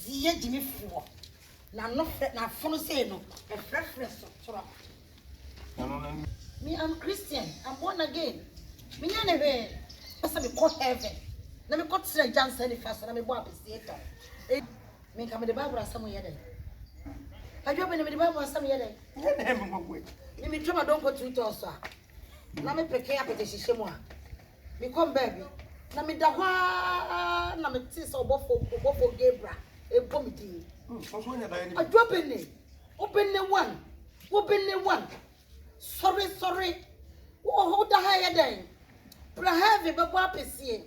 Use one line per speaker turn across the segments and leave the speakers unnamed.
ye Jimmy for. Na no na phone say no. A preference of me, I'm Christian. I'm born again. Me never. Asa me call heaven. Na me call Sir Johnson first. Na me bo appreciate. Me come the Bible asam yede. Have you been in the Bible asam yede? Me try don't go to it also. Na me peke apeteshihye mu a. Me come baby. Na me da hwa na me ti so obofo Gabriel. E bom din.
So nya da ni.
Adwobene. Open one. Sorry. Wo da ha yede. Bra heavy be bo apesie.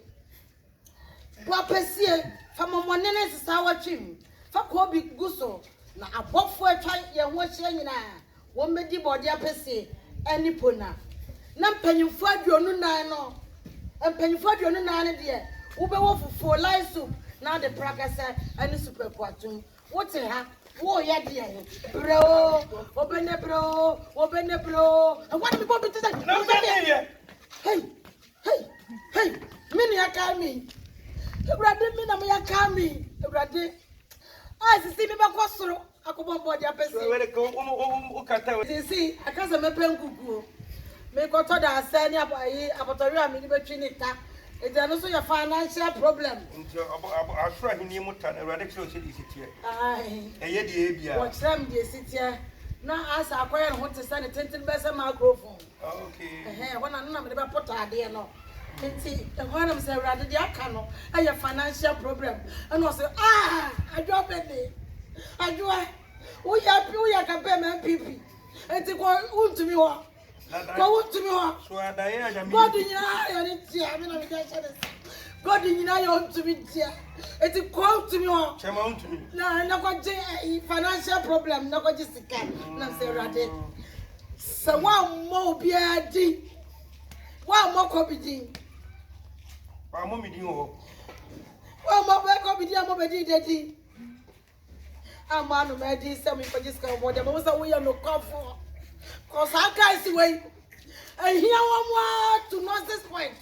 Bo apesie fa momonene sesa watwim. Fa ko bi guso na abofo atwa ye ho hye nyina. Wo medi body apesie anipona. Na mpanyimfo aduonu nan no. Mpanyimfo aduonu nan ne de. Wo be wo fufu light soup na de prakasa ani super kwatum. Wo te ha wo ya de bro. Obene bro. And what me bobi to say? Hey. Mini akami. Ebrade mi na me akami. Ebrade. Ah, sisi me ba kwosoro. Akobon body apesi.
Wele ko o kata we.
Sisi, akasa me penkugu. Me ko to da asani abayi apotori ami ni betwi ni ta. It is also your financial problem.
I swear he need muta na rade kiro sidi sitie.
Ai.
Eye di ebia.
Watch them dey sitie. Na asa akwaya ho te say ten bese microphone.
Okay.
When I me be put ade no. Enti the one am say rade dey aka no. Aya financial problem. And was say ajo bede. Ajo wo ya campaign MPP. Enti ko untumi ho. Ko untumi ho.
So adaye aja mi.
God nyina ya ni tia me na me ga share. God nyina ya untumi tia. Enti ko untumi ho.
Chema untumi.
Na ko je financial problem na ko je sika. Na say rade. So one more be a di. One more ko bi di.
Wa mo mi din ho.
One more be ko bi di am be di. Amanu me di say me for just come board. But we say we are no comfort. Cause I guys way. And here one more to know this point.